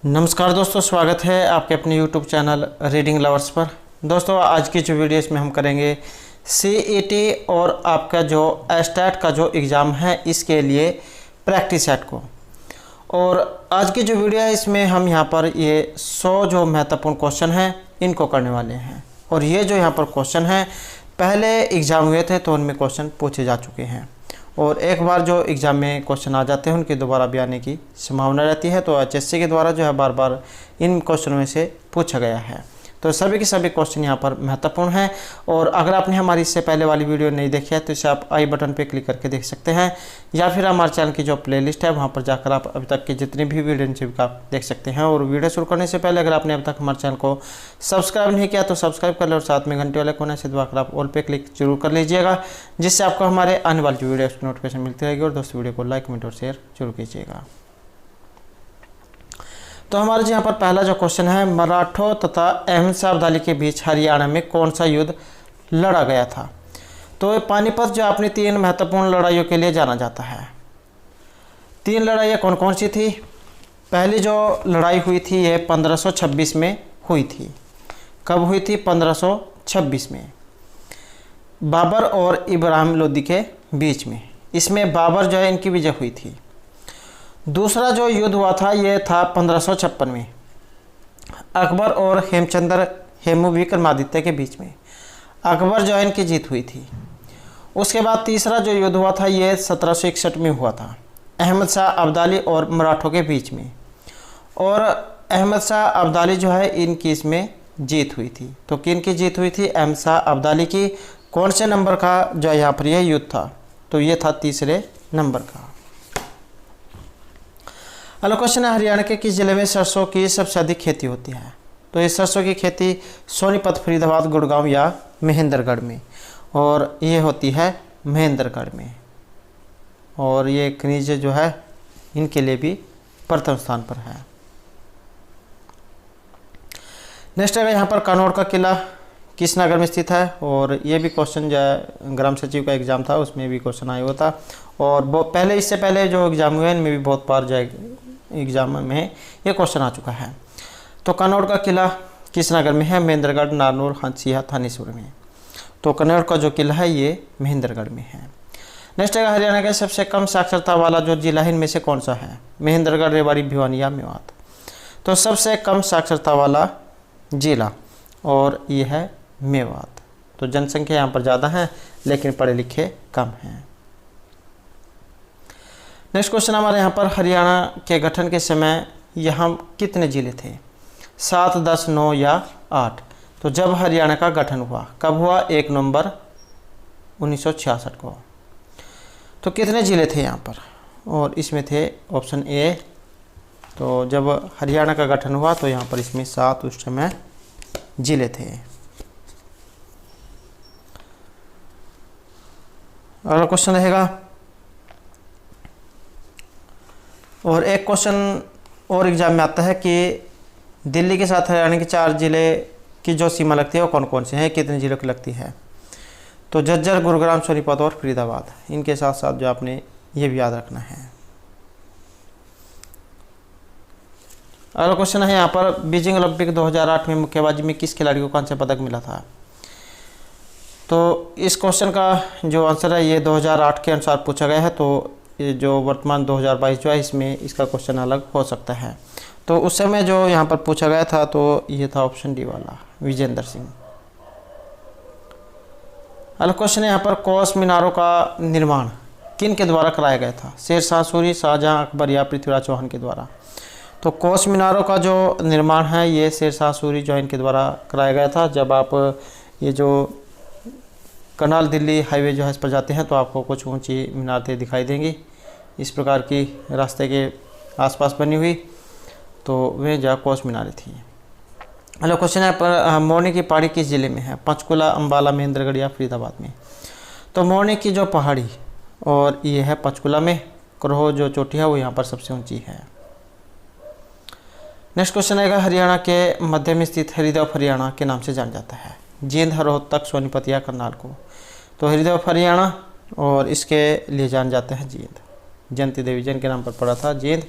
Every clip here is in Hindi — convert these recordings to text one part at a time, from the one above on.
नमस्कार दोस्तों, स्वागत है आपके अपने YouTube चैनल रीडिंग लवर्स पर। दोस्तों, आज की जो वीडियो इसमें हम करेंगे CET और आपका जो एस्टेट का जो एग्ज़ाम है इसके लिए प्रैक्टिस सेट को। और आज की जो वीडियो है इसमें हम यहाँ पर ये 100 जो महत्वपूर्ण क्वेश्चन हैं इनको करने वाले हैं। और ये जो यहाँ पर क्वेश्चन हैं पहले एग्ज़ाम हुए थे तो उनमें क्वेश्चन पूछे जा चुके हैं, और एक बार जो एग्ज़ाम में क्वेश्चन आ जाते हैं उनके दोबारा भी आने की संभावना रहती है। तो HSC के द्वारा जो है बार बार इन क्वेश्चनों में से पूछा गया है। तो सभी के सभी क्वेश्चन यहाँ पर महत्वपूर्ण हैं। और अगर आपने हमारी इससे पहले वाली वीडियो नहीं देखी है तो इसे आप आई बटन पर क्लिक करके देख सकते हैं, या फिर हमारे चैनल की जो प्लेलिस्ट है वहाँ पर जाकर आप अभी तक की जितनी भी वीडियो आप देख सकते हैं। और वीडियो शुरू करने से पहले अगर आपने अभी तक हमारे चैनल को सब्सक्राइब नहीं किया तो सब्सक्राइब कर लें, और साथ में घंटे वाले कोने से दबाकर आप ऑल पे क्लिक जरूर कर लीजिएगा, जिससे आपको हमारे आने वाली वीडियो की नोटिफिकेशन मिलती रहेगी। और दोस्तों, वीडियो को लाइक, कमेंट और शेयर जरूर कीजिएगा। तो हमारे यहाँ पर पहला जो क्वेश्चन है, मराठों तथा अहमद शाह अब्दाली के बीच हरियाणा में कौन सा युद्ध लड़ा गया था? तो पानीपत जो अपनी 3 महत्वपूर्ण लड़ाइयों के लिए जाना जाता है। 3 लड़ाइयाँ कौन कौन सी थी? पहली जो लड़ाई हुई थी ये 1526 में हुई थी। कब हुई थी? 1526 में, बाबर और इब्राहिम लोदी के बीच में। इसमें बाबर जो है इनकी विजय हुई थी। दूसरा जो युद्ध हुआ था ये था 1556 में, अकबर और हेमचंद्र हेमू विक्रमादित्य के बीच में। अकबर जो है इनकी जीत हुई थी। उसके बाद तीसरा जो युद्ध हुआ था ये 1761 में हुआ था, अहमद शाह अब्दाली और मराठों के बीच में। और अहमद शाह अब्दाली जो है इनकी इसमें जीत हुई थी। तो किन की जीत हुई थी? अहमद शाह अब्दाली की। कौन से नंबर का जो यहाँ पर यह युद्ध था? तो ये था तीसरे नंबर का। अगला क्वेश्चन है, हरियाणा के किस जिले में सरसों की सबसे अधिक खेती होती है? तो ये सरसों की खेती सोनीपत, फरीदाबाद, गुड़गांव या महेंद्रगढ़ में, और ये होती है महेंद्रगढ़ में। और ये खनिज जो है इनके लिए भी प्रथम स्थान पर है। नेक्स्ट है यहाँ पर कनौर का किला किस नगर में स्थित है? और ये भी क्वेश्चन जो है ग्राम सचिव का एग्ज़ाम था उसमें भी क्वेश्चन आया हुआ था। और पहले इससे पहले जो एग्ज़ाम हुए इनमें भी बहुत बार जो एग्ज़ाम में ये क्वेश्चन आ चुका है। तो कनौर का किला किस नगर में है? महेंद्रगढ़, नारनौल, हंसिया, थानेश्वर में। तो कनौर का जो किला है ये महेंद्रगढ़ में है। नेक्स्ट है, हरियाणा का सबसे कम साक्षरता वाला जो जिला है इनमें से कौन सा है? महेंद्रगढ़, रेवाड़ी, भिवानी या मेवात? तो सबसे कम साक्षरता वाला जिला और ये है मेवात। तो जनसंख्या यहाँ पर ज़्यादा है लेकिन पढ़े लिखे कम हैं। नेक्स्ट क्वेश्चन हमारे यहाँ पर, हरियाणा के गठन के समय यहाँ कितने ज़िले थे? 7, 10, 9 या 8? तो जब हरियाणा का गठन हुआ कब हुआ? 1 नवंबर 1966 को। तो कितने ज़िले थे यहाँ पर? और इसमें थे ऑप्शन ए। तो जब हरियाणा का गठन हुआ तो यहाँ पर इसमें 7 उस समय ज़िले थे। अगला क्वेश्चन रहेगा, और एक क्वेश्चन और एग्जाम में आता है कि दिल्ली के साथ हरियाणा के 4 ज़िले की जो सीमा लगती है वो कौन कौन से हैं? कितने ज़िलों की लगती है? तो झज्जर, गुरुग्राम, सोनीपत और फरीदाबाद। इनके साथ साथ जो आपने ये भी याद रखना है। अगला क्वेश्चन है यहाँ पर, बीजिंग ओलंपिक 2008 में मुक्केबाजी में किस खिलाड़ी को कांस्य पदक मिला था? तो इस क्वेश्चन का जो आंसर है ये 2008 के अनुसार पूछा गया है। तो ये जो वर्तमान 2022 जो है इसमें इसका क्वेश्चन अलग हो सकता है। तो उस समय जो यहाँ पर पूछा गया था तो ये था ऑप्शन डी वाला, विजेंद्र सिंह। अगला क्वेश्चन है यहाँ पर, कोस मीनारों का निर्माण किन के द्वारा कराया गया था? शेरशाह सूरी, शाहजहां, अकबर या पृथ्वीराज चौहान के द्वारा? तो कोस मीनारों का जो निर्माण है ये शेरशाह सूरी जो है इनके द्वारा कराया गया था। जब आप ये जो करनाल दिल्ली हाईवे जो है इस पर जाते हैं तो आपको कुछ ऊंची मीनारें दिखाई देंगी, इस प्रकार की रास्ते के आसपास बनी हुई। तो वे जो कोस मीनारें थी। हेलो क्वेश्चन है पर, मोरनी की पहाड़ी किस जिले में है? पंचकुला, अंबाला, महेंद्रगढ़ या फरीदाबाद में? तो मोरनी की जो पहाड़ी और ये है पंचकुला में। करोह जो चोटी है वो यहाँ पर सबसे ऊंची है। नेक्स्ट क्वेश्चन आएगा, हरियाणा के मध्य में स्थित हरिद्वार हरियाणा के नाम से जाना जाता है? जींद, रोहतक, सोनीपत या करनाल को? तो हरिद्वार हरियाणा, और इसके लिए जान जाते हैं जींद। जयंती देवी जैन के नाम पर पड़ा था जींद।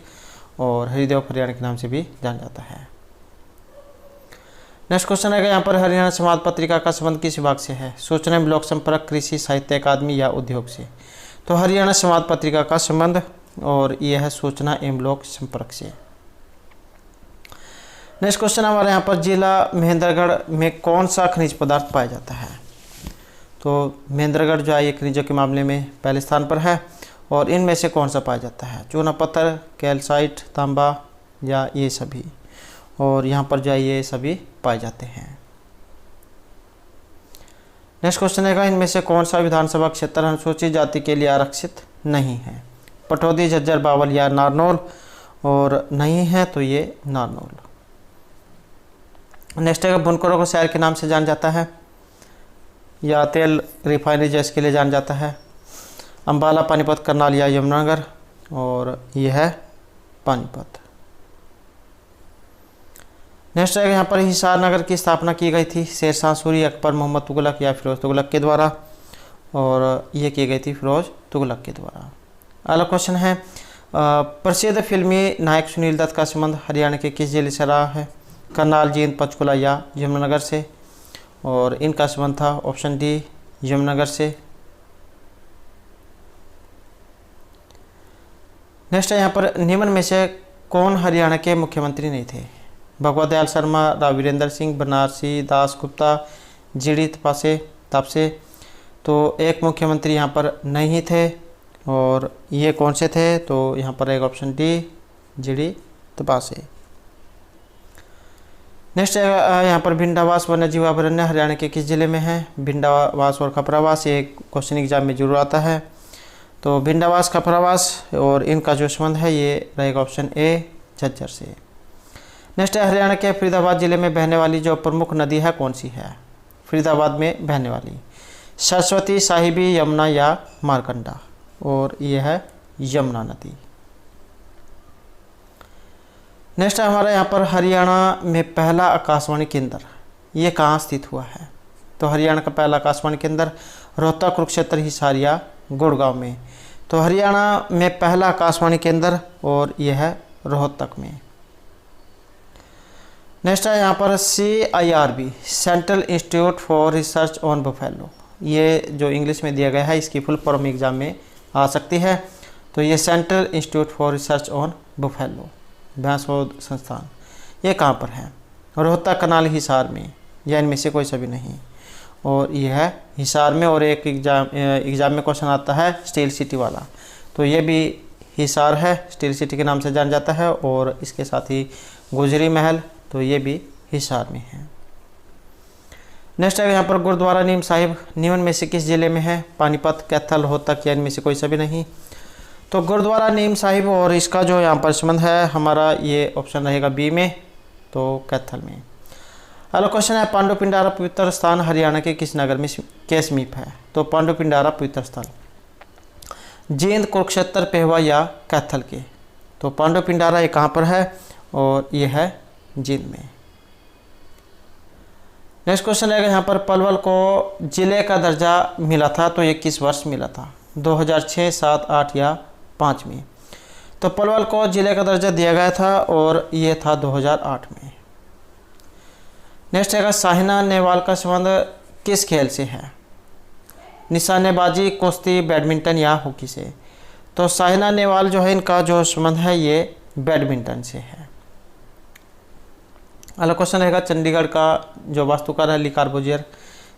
और हरिद्वार हरियाणा के नाम से भी जाना जाता है। नेक्स्ट क्वेश्चन है यहाँ पर हरियाणा समाज पत्रिका का संबंध किस विभाग से है? सूचना एवं लोक संपर्क, कृषि, साहित्य अकादमी या उद्योग से? तो हरियाणा समाज पत्रिका का संबंध और यह है सूचना एवं लोक संपर्क से। नेक्स्ट क्वेश्चन हमारे यहाँ पर जिला महेंद्रगढ़ में कौन सा खनिज पदार्थ पाया जाता है? तो महेंद्रगढ़ जो है ये खनिजों के मामले में पहले स्थान पर है और इनमें से कौन सा पाया जाता है? चूना पत्थर, कैल्साइट, तांबा या ये सभी? और यहाँ पर जो है ये सभी पाए जाते हैं। नेक्स्ट क्वेश्चन है इनमें से कौन सा विधानसभा क्षेत्र अनुसूचित जाति के लिए आरक्षित नहीं है? पटौदी, झज्जर, बावल या नारनौल? और नहीं है तो ये नारनौल। नेक्स्ट है बुनकरों को शहर के नाम से जाना जाता है या तेल रिफाइनरी जैसे के लिए जाना जाता है? अम्बाला, पानीपत, करनाल या यमुनानगर? और यह है पानीपत। नेक्स्ट है यहाँ पर हिसार नगर की स्थापना की गई थी? शेरशाह सूरी, अकबर, मोहम्मद तुगलक या फिरोज तुगलक के द्वारा? और ये की गई थी फिरोज तुगलक के द्वारा। अगला क्वेश्चन है प्रसिद्ध फिल्मी नायक सुनील दत्त का संबंध हरियाणा के किस जिले से रहा है? करनाल, जींद, पंचकुला या यमुनानगर से? और इनका संबंध था ऑप्शन डी यमुनानगर से। नेक्स्ट है यहाँ पर निम्न में से कौन हरियाणा के मुख्यमंत्री नहीं थे? भगवत दयाल शर्मा, राव वीरेंद्र सिंह, बनारसी दास गुप्ता, जीडी तापसे? तो एक मुख्यमंत्री यहाँ पर नहीं थे और ये कौन से थे? तो यहाँ पर एक option D GD Taapsee. Next है यहाँ पर भिंडावास वन्यजीव अभयारण्य हरियाणा के किस जिले में है? भिंडावास और खपरावास, ये क्वेश्चन एग्जाम में जरूर आता है। तो भिंडावास, खपरावास और इनका जो संबंध है ये रहेगा ऑप्शन ए झज्जर से। नेक्स्ट है हरियाणा के फरीदाबाद जिले में बहने वाली जो प्रमुख नदी है कौन सी है? फरीदाबाद में बहने वाली सरस्वती, साहिबी, यमुना या मारकंडा? और यह है यमुना नदी। नेक्स्ट है हमारा यहाँ पर हरियाणा में पहला आकाशवाणी केंद्र ये कहाँ स्थित हुआ है? तो हरियाणा का पहला आकाशवाणी केंद्र रोहतक, कुरुक्षेत्र, हिसार या गुड़गांव में? तो हरियाणा में पहला आकाशवाणी केंद्र और यह है रोहतक में। नेक्स्ट है यहाँ पर CIRB central institute for research on buffalo, ये जो इंग्लिश में दिया गया है इसकी फुल फॉर्म एग्जाम में आ सकती है। तो ये central institute for research on buffalo भैंस शोध संस्थान ये कहाँ पर है? रोहतक, करनाल, हिसार में? या इनमें से कोई सभी नहीं? और यह है हिसार में। और एक एग्जाम में क्वेश्चन आता है स्टील सिटी वाला, तो ये भी हिसार है, स्टील सिटी के नाम से जाना जाता है। और इसके साथ ही गुजरी महल, तो ये भी हिसार में है। नेक्स्ट है यहाँ पर गुरुद्वारा नीम साहिब निम्न में से किस जिले में है? पानीपत, कैथल, रोहतक या इनमें से कोई सभी नहीं? तो गुरुद्वारा नीम साहिब और इसका जो यहाँ पर संबंध है हमारा ये ऑप्शन रहेगा बी में, तो कैथल में। अगला क्वेश्चन है पांडु पिंडारा पवित्र स्थान हरियाणा के किस नगर में के समीप है? तो पांडु पिंडारा पवित्र स्थल जींद, कुरुक्षेत्र, पेहवा या कैथल के? तो पांडु पिंडारा ये कहाँ पर है? और ये है जींद में। नेक्स्ट क्वेश्चन है यहाँ पर पलवल को जिले का दर्जा मिला था तो ये किस वर्ष मिला था? 2006, 7, 8 या 5 में? तो पलवल को जिले का दर्जा दिया गया था और ये था 2008 में। नेक्स्ट है साइना नेहवाल का संबंध किस खेल से है? निशानेबाजी, कुश्ती, बैडमिंटन या हॉकी से? तो साइना नेहवाल जो है इनका जो संबंध है ये बैडमिंटन से है। अगला क्वेश्चन रहेगा चंडीगढ़ का जो वास्तुकार है ली कार्बूजियर,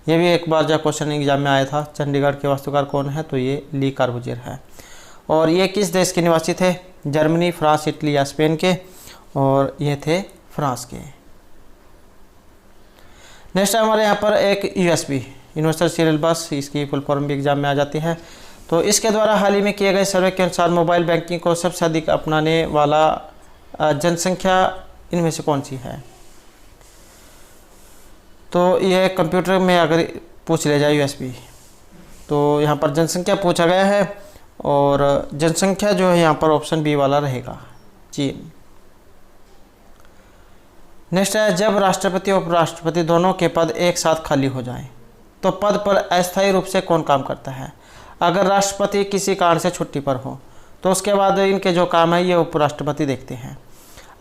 ये भी एक बार जब क्वेश्चन एग्जाम में आया था। चंडीगढ़ के वास्तुकार कौन है? तो ये ली कार्बूजियर है। और ये किस देश के निवासी थे? जर्मनी, फ्रांस, इटली या स्पेन के? और ये थे फ्रांस के। नेक्स्ट हमारे यहाँ पर एक USB यूनिवर्सल सीरियल बस, इसकी फुल फॉर्म भी एग्जाम में आ जाती है। तो इसके द्वारा हाल ही में किए गए सर्वे के अनुसार मोबाइल बैंकिंग को सबसे अधिक अपनाने वाला जनसंख्या इनमें से कौन सी है? तो यह कंप्यूटर में अगर पूछ लिया जाए USB, तो यहाँ पर जनसंख्या पूछा गया है और जनसंख्या जो है यहाँ पर ऑप्शन बी वाला रहेगा, चीन। नेक्स्ट है जब राष्ट्रपति और उपराष्ट्रपति दोनों के पद एक साथ खाली हो जाएं तो पद पर अस्थायी रूप से कौन काम करता है? अगर राष्ट्रपति किसी कारण से छुट्टी पर हो तो उसके बाद इनके जो काम है ये उपराष्ट्रपति देखते हैं।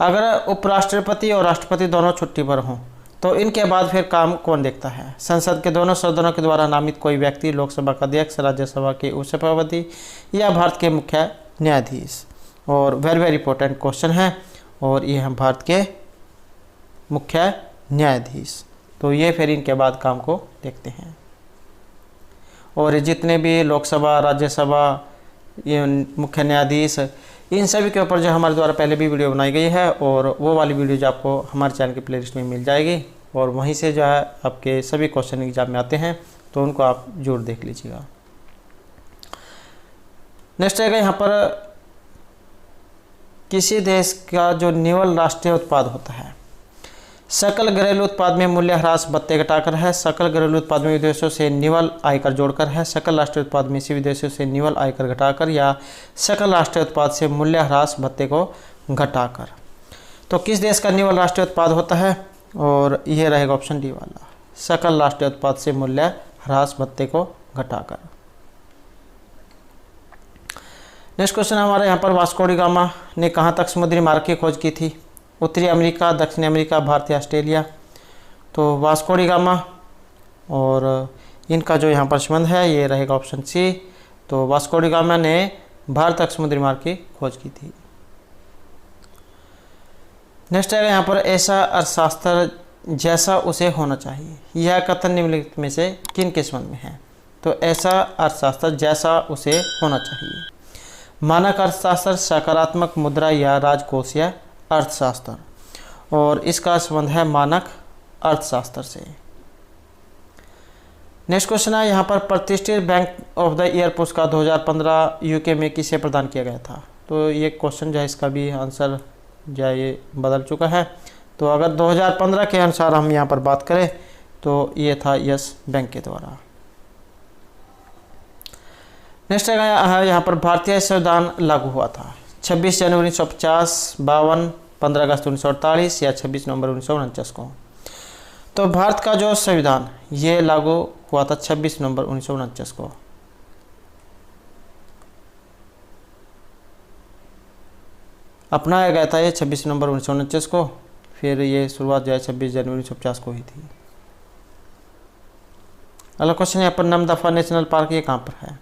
अगर उपराष्ट्रपति और राष्ट्रपति दोनों छुट्टी पर हों तो इनके बाद फिर काम कौन देखता है? संसद के दोनों सदनों के द्वारा नामित कोई व्यक्ति, लोकसभा का अध्यक्ष, राज्यसभा के उपसभापति या भारत के मुख्य न्यायाधीश। और वेरी वेरी इंपॉर्टेंट क्वेश्चन है, और ये हम भारत के मुख्य न्यायाधीश। तो ये फिर इनके बाद काम को देखते हैं। और जितने भी लोकसभा, राज्यसभा, ये मुख्य न्यायाधीश, इन सभी के ऊपर जो हमारे द्वारा पहले भी वीडियो बनाई गई है, और वो वाली वीडियो जो आपको हमारे चैनल की प्लेलिस्ट में मिल जाएगी, और वहीं से जो है आपके सभी क्वेश्चन एग्जाम में आते हैं, तो उनको आप जरूर देख लीजिएगा। नेक्स्ट रहेगा यहाँ पर किसी देश का जो निवल राष्ट्रीय उत्पाद होता है। सकल घरेलू उत्पाद में मूल्य ह्रास भत्ते घटाकर है, सकल घरेलू उत्पाद में विदेशों से निवल आयकर जोड़कर है, सकल राष्ट्रीय उत्पाद में से विदेशों से निवल आयकर घटाकर, या सकल राष्ट्रीय उत्पाद से मूल्य ह्रास भत्ते को घटाकर। तो किस देश का निवल राष्ट्रीय उत्पाद होता है? और यह रहेगा ऑप्शन डी वाला, सकल राष्ट्रीय उत्पाद से मूल्य ह्रास भत्ते को घटाकर। नेक्स्ट क्वेश्चन हमारे यहाँ पर, वास्को डी गामा ने कहाँ तक समुद्री मार्ग की खोज की थी? उत्तरी अमेरिका, दक्षिणी अमेरिका, भारत या ऑस्ट्रेलिया। तो वास्को डी गामा और इनका जो यहाँ पर संबंध है ये रहेगा ऑप्शन सी। तो वास्को डी गामा ने भारत तक समुद्री मार्ग की खोज की थी। नेक्स्ट है यहाँ पर, ऐसा अर्थशास्त्र जैसा उसे होना चाहिए, यह कथन निम्नलिखित में से किन के संबंध में है? तो ऐसा अर्थशास्त्र जैसा उसे होना चाहिए, मानक अर्थशास्त्र, सकारात्मक मुद्रा या राजकोष या अर्थशास्त्र। और इसका संबंध है मानक अर्थशास्त्र से। नेक्स्ट क्वेश्चन है यहाँ पर, प्रतिष्ठित बैंक ऑफ द ईयर पुरस्कार 2015 यूके में किसे प्रदान किया गया था? तो ये क्वेश्चन जो है इसका भी आंसर जो है ये बदल चुका है। तो अगर 2015 के अनुसार हम यहाँ पर बात करें तो ये था यस बैंक के द्वारा। नेक्स्ट है यहाँ पर, भारतीय संविधान लागू हुआ था 26 जनवरी 1950, 52, 15 अगस्त 1948 या 26 नवंबर 1949 को। तो भारत का जो संविधान ये लागू हुआ था 26 नवंबर 1949 को। अपनाया गया था ये 26 नवंबर 1949 को, फिर ये शुरुआत जो है 26 जनवरी 1950 को हुई थी। अगला क्वेश्चन यहाँ पर, नमदफा नेशनल पार्क ये कहाँ पर है?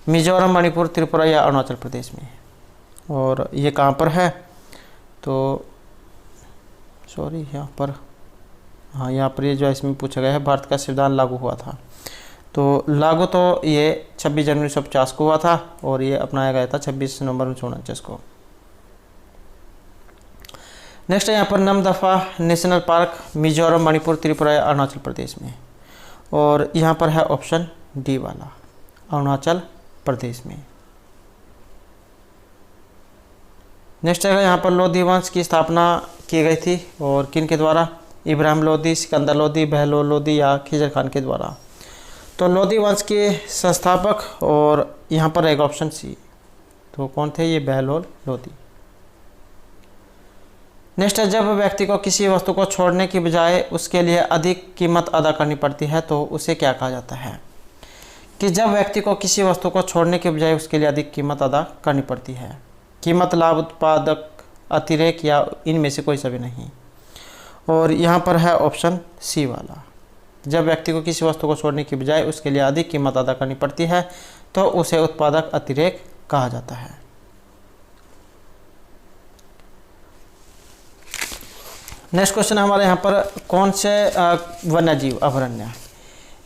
मिजोरम, मणिपुर, त्रिपुरा या अरुणाचल प्रदेश में। और ये कहाँ पर है? तो सॉरी यहाँ पर, हाँ यहाँ पर ये जो है इसमें पूछा गया है भारत का संविधान लागू हुआ था। तो लागू तो ये 26 जनवरी 1950 को हुआ था, और ये अपनाया गया था 26 नवंबर 1949 को। नेक्स्ट है यहाँ पर, नमदफा नेशनल पार्क मिजोरम, मणिपुर, त्रिपुरा या अरुणाचल प्रदेश में। और यहाँ पर है ऑप्शन डी वाला, अरुणाचल प्रदेश में। नेक्स्ट है यहाँ पर, लोधी वंश की स्थापना की गई थी और किन के द्वारा? इब्राहिम लोधी, सिकंदर लोधी, बहलोल लोधी या खिजर खान के द्वारा। तो लोधी वंश के संस्थापक, और यहाँ पर रहेगा ऑप्शन सी। तो कौन थे ये? बहलोल लोधी। नेक्स्ट है, जब व्यक्ति को किसी वस्तु को छोड़ने की बजाय उसके लिए अधिक कीमत अदा करनी पड़ती है तो उसे क्या कहा जाता है? कि जब व्यक्ति को किसी वस्तु को छोड़ने के बजाय उसके लिए अधिक कीमत अदा करनी पड़ती है, कीमत, लाभ, उत्पादक, अतिरेक या इनमें से कोई सभी नहीं। और यहाँ पर है ऑप्शन सी वाला, जब व्यक्ति को किसी वस्तु को छोड़ने की बजाय उसके लिए अधिक कीमत अदा करनी पड़ती है तो उसे उत्पादक अतिरेक कहा जाता है। नेक्स्ट क्वेश्चन हमारे यहाँ पर, कौन से वन्यजीव अभयारण्य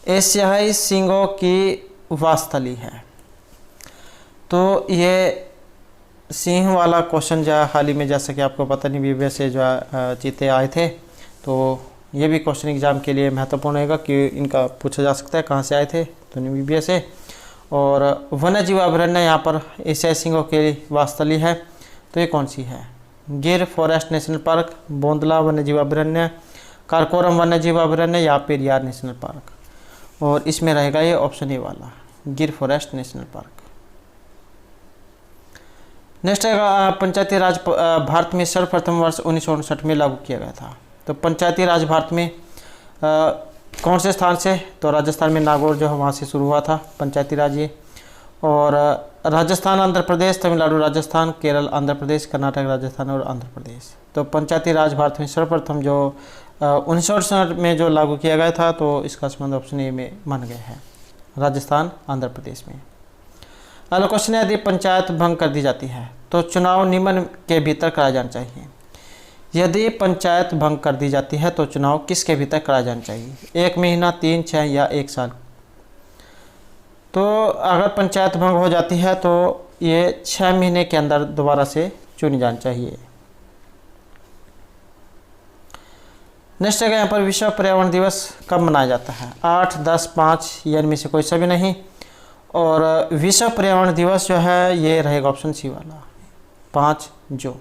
एशियाई सिंहों की वासस्थली है? तो ये सिंह वाला क्वेश्चन जो है हाल ही में, जैसा कि आपको पता नहीं, वीडियो से जो है चीते आए थे, तो ये भी क्वेश्चन एग्जाम के लिए महत्वपूर्ण रहेगा कि इनका पूछा जा सकता है कहाँ से आए थे, तो नीबीबीए से। और वन्यजीव अभयारण्य यहाँ पर एशियाई सिंहों की वासस्थली है, तो ये कौन सी है? गिर फॉरेस्ट नेशनल पार्क, बोंदला वन्यजीव अभयारण्य, कारकोरम वन्यजीव अभयारण्य या पेरियार नेशनल पार्क। और इसमें रहेगा ये ऑप्शन ए वाला, गिर फॉरेस्ट नेशनल पार्क। नेक्स्ट है, पंचायती राज भारत में सर्वप्रथम वर्ष 1959 में लागू किया गया था। तो पंचायती राज भारत में कौन से स्थान से? तो राजस्थान में नागौर जो है वहाँ से शुरू हुआ था पंचायती राज ये। और राजस्थान, आंध्र प्रदेश, तमिलनाडु, राजस्थान, केरल, आंध्र प्रदेश, कर्नाटक, राजस्थान और आंध्र प्रदेश। तो पंचायती राज भारत में सर्वप्रथम जो 1968 में जो लागू किया गया था, तो इसका संबंध ऑप्शन ए में मान गया है, राजस्थान, आंध्र प्रदेश में। अगला क्वेश्चन है, यदि पंचायत भंग कर दी जाती है तो चुनाव निम्न के भीतर कराया जाना चाहिए। यदि पंचायत भंग कर दी जाती है तो चुनाव किसके भीतर कराया जाना चाहिए? 1 महीना, 3, 6 या 1 साल। तो अगर पंचायत भंग हो जाती है तो ये 6 महीने के अंदर दोबारा से चुनी जानी चाहिए। नेक्स्ट है यहाँ पर विश्व पर्यावरण दिवस कब मनाया जाता है? 8, 10, 5 या इनमें से कोई सभी नहीं। और विश्व पर्यावरण दिवस जो है ये रहेगा ऑप्शन सी वाला, 5 जून।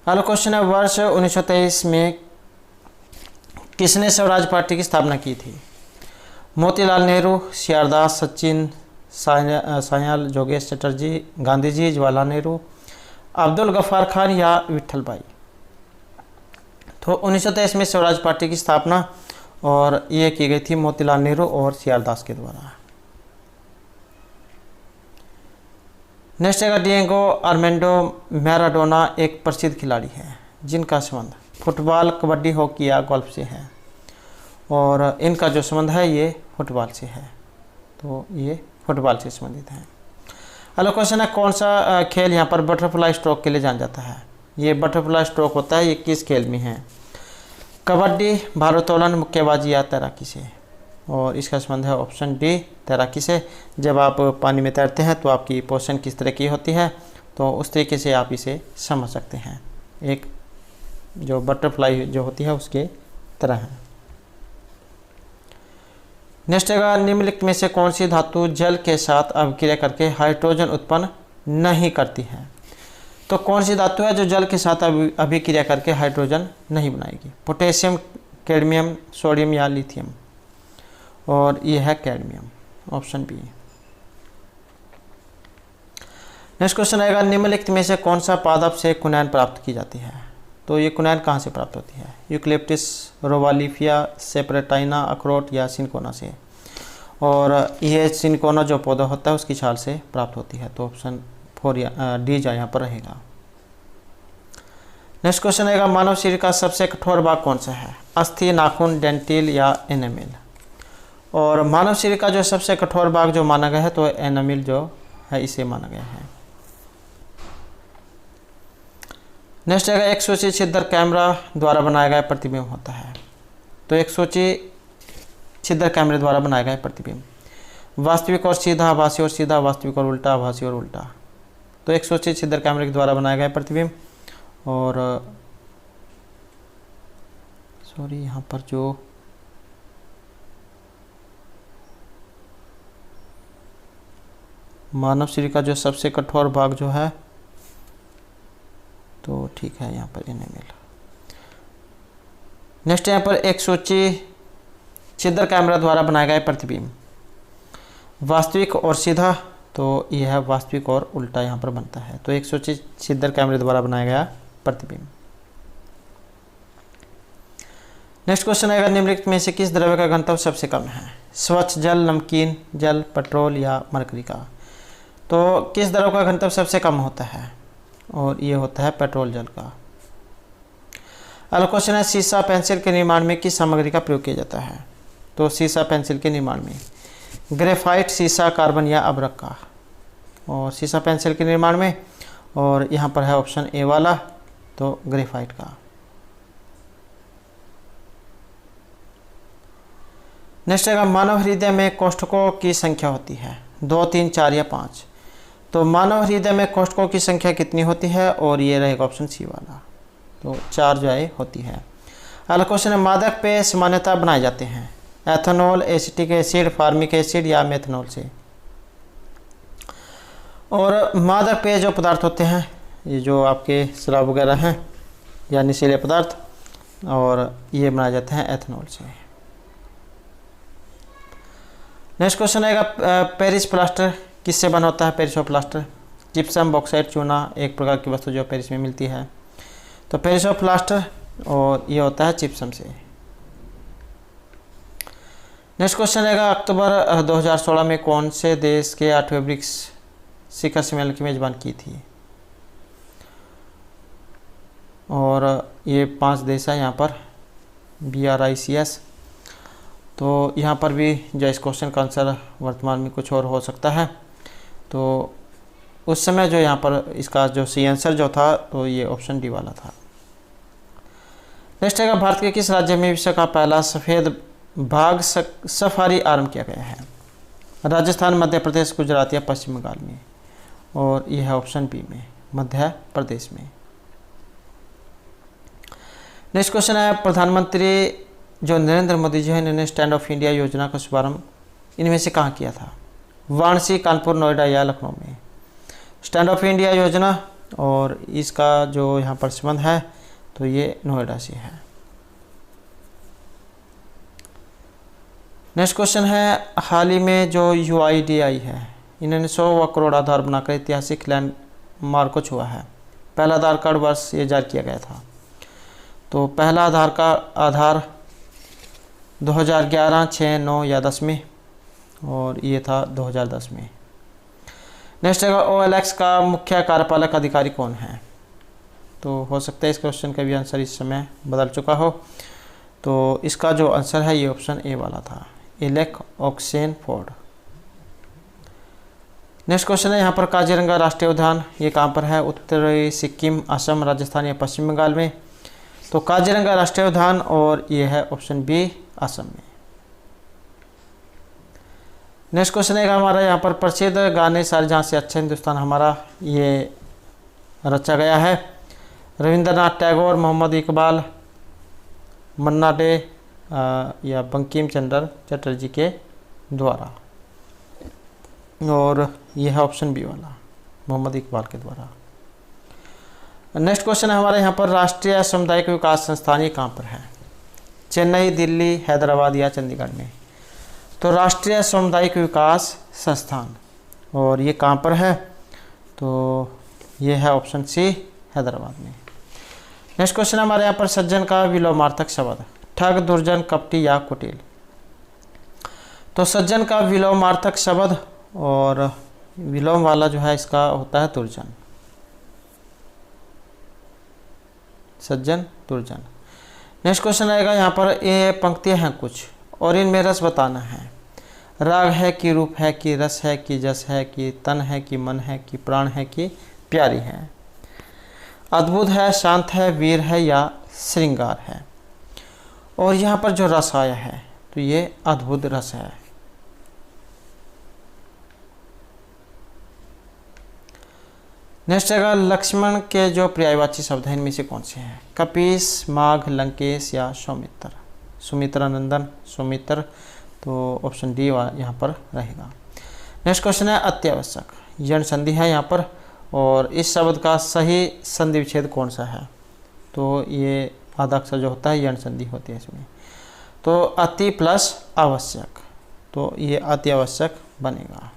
अगला क्वेश्चन है, वर्ष 1923 में किसने स्वराज पार्टी की स्थापना की थी? मोतीलाल नेहरू, सियारदास, सचिन, सायाल, जोगेश चटर्जी, गांधी जी, जवाहरलाल नेहरू, अब्दुल गफ्फार खान या विठल भाई। तो 1923 में स्वराज पार्टी की स्थापना और ये की गई थी मोतीलाल नेहरू और सियारदास के द्वारा। नेक्स्ट है, डिएगो आर्मेंडो मैराडोना एक प्रसिद्ध खिलाड़ी है जिनका संबंध फुटबॉल, कबड्डी, हॉकी या गोल्फ से है। और इनका जो संबंध है ये फुटबॉल से है, तो ये फुटबॉल से संबंधित है। अगला क्वेश्चन है, कौन सा खेल यहाँ पर बटरफ्लाई स्ट्रोक के लिए जाना जाता है? ये बटरफ्लाई स्ट्रोक होता है, ये किस खेल में है? कबड्डी, भारोत्तोलन, मुक्केबाजी या तैराकी से। और इसका संबंध है ऑप्शन डी, तैराकी से। जब आप पानी में तैरते हैं तो आपकी पोजीशन किस तरह की होती है, तो उस तरीके से आप इसे समझ सकते हैं, एक जो बटरफ्लाई जो होती है उसके तरह है। नेक्स्ट है, निम्नलिखित में से कौन सी धातु जल के साथ अभिक्रिया करके हाइड्रोजन उत्पन्न नहीं करती है? तो कौन सी धातु है जो जल के साथ अभिक्रिया करके हाइड्रोजन नहीं बनाएगी? पोटेशियम, कैडमियम, सोडियम या लिथियम। और ये है cadmium, option B. Next question आएगा, निम्नलिखित में से कौन सा पादप से कुनैन प्राप्त की जाती है? तो ये कुनैन कहाँ से प्राप्त होती है? यूकलिप्टिस, रोवालीफिया, सेपरेटाइना, अखरोट या सिनकोना से। और ये सिनकोना जो पौधा होता है उसकी छाल से प्राप्त होती है, तो ऑप्शन 4 या डी जो यहाँ पर रहेगा। नेक्स्ट क्वेश्चन आएगा, मानव शरीर का सबसे कठोर भाग कौन सा है? अस्थि, नाखून, डेंटिल या एनामिल। और मानव शरीर का जो सबसे कठोर भाग जो माना गया है तो एनामिल जो है इसे माना गया है। नेक्स्ट है, एक सूची छिद्र कैमरा द्वारा बनाया गया प्रतिबिंब होता है। तो एक सूची छिद्र कैमरे द्वारा बनाया गया प्रतिबिंब वास्तविक और सीधा, आभासी और सीधा, वास्तविक और उल्टा, आभासी और उल्टा। तो एक सूची छिद्र कैमरे के द्वारा बनाया गया प्रतिबिंब। और सॉरी, यहाँ पर जो मानव शरीर का जो सबसे कठोर भाग जो है, तो ठीक है यहाँ पर एनामिल। नेक्स्ट यहाँ पर एक सूची छिद्र कैमरा द्वारा बनाया गया प्रतिबिंब वास्तविक और सीधा, तो यह है वास्तविक और उल्टा यहाँ पर बनता है। तो एक सूची छिद्र कैमरे द्वारा बनाया गया प्रतिबिंब। नेक्स्ट क्वेश्चन आएगा, निम्नलिखित में से किस द्रव्य का घनत्व सबसे कम है? स्वच्छ जल, नमकीन जल, पेट्रोल या मरकरी का। तो किस द्रव्य का घनत्व सबसे कम होता है? और ये होता है पेट्रोल जल का। अगला क्वेश्चन है, सीसा पेंसिल के निर्माण में किस सामग्री का प्रयोग किया जाता है? तो सीसा पेंसिल के निर्माण में ग्रेफाइट, सीसा, कार्बन या अभ्रक का। और सीसा पेंसिल के निर्माण में, और यहाँ पर है ऑप्शन ए वाला, तो ग्रेफाइट का। नेक्स्ट है, मानव हृदय में कोष्ठकों की संख्या होती है 2, 3, 4 या 5। तो मानव हृदय में कोष्ठकों की संख्या कितनी होती है? और ये रहेगा ऑप्शन सी वाला, तो 4 जो है होती है। अगला क्वेश्चन है, मादक पेय सामान्यतः बनाए जाते हैं ethanol, acetic acid, formic acid या मेथनॉल से। और मादक पेय जो पदार्थ होते हैं, ये जो आपके शराब वगैरह हैं या नशीले पदार्थ, और ये बनाए जाते हैं एथेनॉल से। नेक्स्ट क्वेश्चन आएगा, पेरिस प्लास्टर किससे बना होता है? पेरिसो प्लास्टर जिप्सम, बॉक्साइट, चूना, एक प्रकार की वस्तु जो पेरिस में मिलती है, तो पेरिसो प्लास्टर, और ये होता है जिप्सम से। नेक्स्ट क्वेश्चन रहेगा, अक्टूबर 2016 में कौन से देश के 8वें ब्रिक्स शिखर सम्मेलन की मेजबान की थी? और ये 5 देश है यहाँ पर BRICS। तो यहाँ पर भी जो इस क्वेश्चन का आंसर वर्तमान में कुछ और हो सकता है, तो उस समय जो यहाँ पर इसका जो सी आंसर जो था तो ये ऑप्शन डी वाला था। नेक्स्ट है, भारत के किस राज्य में विश्व का पहला सफ़ेद बाघ सफारी आरंभ किया गया है? राजस्थान, मध्य प्रदेश, गुजरात या पश्चिम बंगाल में? और यह है ऑप्शन बी में, मध्य प्रदेश में। नेक्स्ट क्वेश्चन है, प्रधानमंत्री जो नरेंद्र मोदी जी हैं, इन्होंने स्टैंड ऑफ इंडिया योजना का शुभारंभ इनमें से कहाँ किया था? वाराणसी, कानपुर, नोएडा या लखनऊ में? स्टैंड ऑफ इंडिया योजना और इसका जो यहाँ पर संबंध है तो ये नोएडा से है। नेक्स्ट क्वेश्चन है, हाल ही में जो UIDAI है, इन्होंने 100 करोड़ आधार बनाकर ऐतिहासिक लैंडमार्क को छुआ है। पहला आधार कार्ड वर्ष ये जारी किया गया था, तो पहला आधार 2011, 6, 9 या 10 में? और ये था 2010 में। नेक्स्ट है, OLX का मुख्य कार्यपालक अधिकारी कौन है? तो हो सकता है इस क्वेश्चन का भी आंसर इस समय बदल चुका हो, तो इसका जो आंसर है ये ऑप्शन ए वाला था, एलेक ऑक्सेनफोर्ड। नेक्स्ट क्वेश्चन है, यहाँ पर काजीरंगा राष्ट्रीय उद्यान ये कहाँ पर है? उत्तरी सिक्किम, असम, राजस्थान या पश्चिम बंगाल में? तो काजीरंगा राष्ट्रीय उद्यान और ये है ऑप्शन बी, असम में। नेक्स्ट क्वेश्चन है हमारा, यहाँ पर प्रसिद्ध गाने सारे जहाँ से अच्छा हिंदुस्तान हमारा ये रचा गया है। रविंद्रनाथ टैगोर, मोहम्मद इकबाल, मन्ना डे या बंकिम चंद्र चटर्जी के द्वारा? और यह है ऑप्शन बी वाला, मोहम्मद इकबाल के द्वारा। नेक्स्ट क्वेश्चन है हमारा, यहाँ पर राष्ट्रीय सामुदायिक विकास संस्थान ये कहाँ पर है? चेन्नई, दिल्ली, हैदराबाद या चंडीगढ़ में? तो राष्ट्रीय सामुदायिक विकास संस्थान और ये कहाँ पर है? तो ये है ऑप्शन सी, हैदराबाद में। नेक्स्ट क्वेश्चन हमारे यहाँ पर, सज्जन का विलोमार्थक शब्द? ठग, दुर्जन, कपटी या कुटिल? तो सज्जन का विलोमार्थक शब्द और विलोम वाला जो है इसका होता है दुर्जन, सज्जन, दुर्जन। नेक्स्ट क्वेश्चन आएगा यहाँ पर, ये पंक्तियाँ हैं कुछ और इनमें रस बताना है। राग है कि रूप है कि रस है कि जस है कि तन है कि मन है कि प्राण है कि प्यारी है? अद्भुत है, शांत है, वीर है या श्रृंगार है? और यहाँ पर जो रस आया है तो ये अद्भुत रस है। नेक्स्ट जगह, लक्ष्मण के जो पर्यायवाची शब्द हैं इनमें से कौन से हैं? कपीस, माघ, लंकेश या सौमित्र? सुमित्रानंदन, सौमित्र, तो ऑप्शन डी यहाँ पर रहेगा। नेक्स्ट क्वेश्चन है, अत्यावश्यक यण संधि है यहाँ पर, और इस शब्द का सही संधि विच्छेद कौन सा है? तो ये आधा अक्षर जो होता है यण संधि होती है इसमें, तो अति प्लस आवश्यक, तो ये अति आवश्यक बनेगा।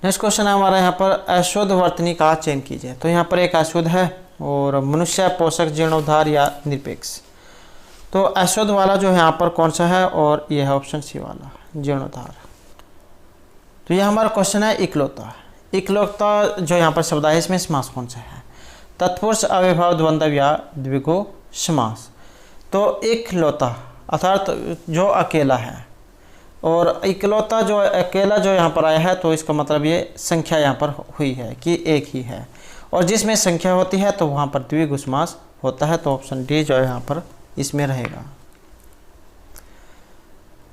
नेक्स्ट क्वेश्चन है हमारा यहाँ पर, अशुद्ध वर्तनी का चयन कीजिए। तो यहाँ पर एक अशुद्ध है और मनुष्य, पोषक, जीर्णोद्धार या निरपेक्ष? तो अशुद्ध वाला जो है यहाँ पर कौन सा है? और यह है ऑप्शन सी वाला, जीर्णोद्धार। तो यह हमारा क्वेश्चन है इकलौता। इकलौता जो यहाँ पर शब्द है इसमें समास कौन सा है? तत्पुरुष, अव्ययभाव, द्वंद्व या द्विगु समास? तो इकलौता अर्थात जो अकेला है, और इकलौता जो अकेला जो यहाँ पर आया है तो इसका मतलब ये संख्या यहाँ पर हुई है कि एक ही है, और जिसमें संख्या होती है तो वहाँ पर द्विगु समास होता है, तो ऑप्शन डी जो है यहाँ पर इसमें रहेगा।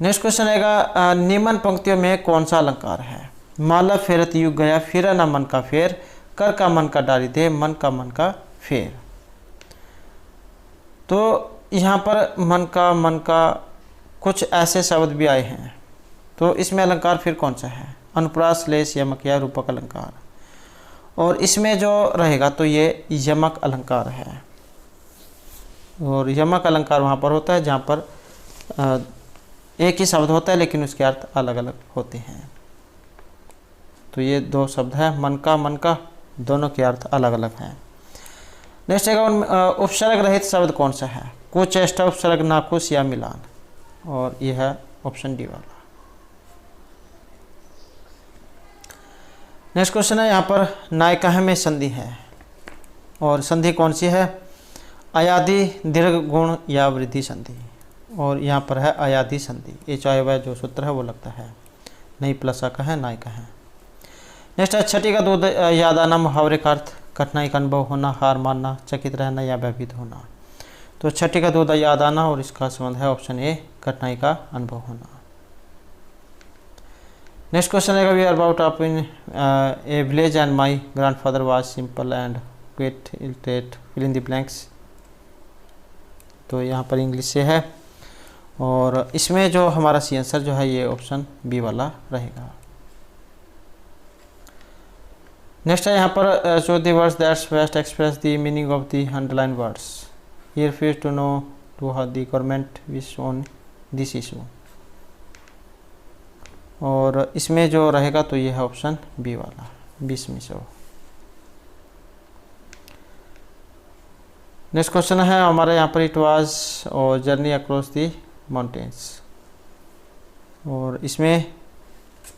नेक्स्ट क्वेश्चन आएगा, निम्न पंक्तियों में कौन सा अलंकार है? माला फेरत युग गया, फिर न मन का फेर, कर का मन का डारी दे, मन का फेर? तो यहाँ पर मन का कुछ ऐसे शब्द भी आए हैं, तो इसमें अलंकार फिर कौन सा है? अनुप्रास, लेस, यमक या रूपक अलंकार? और इसमें जो रहेगा तो ये यमक अलंकार है, और यमक अलंकार वहाँ पर होता है जहाँ पर एक ही शब्द होता है लेकिन उसके अर्थ अलग अलग होते हैं। तो ये दो शब्द है, मन का, दोनों के अर्थ अलग अलग हैं। नेक्स्ट है, उपसर्ग रहित शब्द कौन सा है? कुछ स्टॉप सड़क नाकुश या मिलान, और यह है ऑप्शन डी वाला। नेक्स्ट क्वेश्चन है यहाँ पर नायिका में संधि है, और संधि कौन सी है? अयादि, दीर्घ गुण या वृद्धि संधि, और यहाँ पर है अयादि संधि। ये चाहे वह जो सूत्र है वो लगता है, नहीं प्लस का है नायिका है। नेक्स्ट है छठी का दूध याद आना, मुहावरे का अर्थ कठिनाई का अनुभव होना, हार मानना, चकित रहना या भयभीत होना। तो छठी का दूध याद आना, और इसका संबंध है ऑप्शन ए, कठिनाई का अनुभव होना। नेक्स्ट क्वेश्चन है we are about up in a village and my grandfather was simple and quite illiterate, fill in the blanks. तो यहाँ पर इंग्लिश से है, और इसमें जो हमारा सी आंसर जो है ये ऑप्शन बी वाला रहेगा। नेक्स्ट है यहाँ पर show the words that's best express the meaning of the underline words, here feels to know to how the government wish on this issue. और इसमें जो रहेगा तो ये है ऑप्शन बी वाला, 20 नेक्स्ट क्वेश्चन है हमारे यहाँ पर इट वाज और जर्नी अक्रॉस दी माउंटेन्स, और इसमें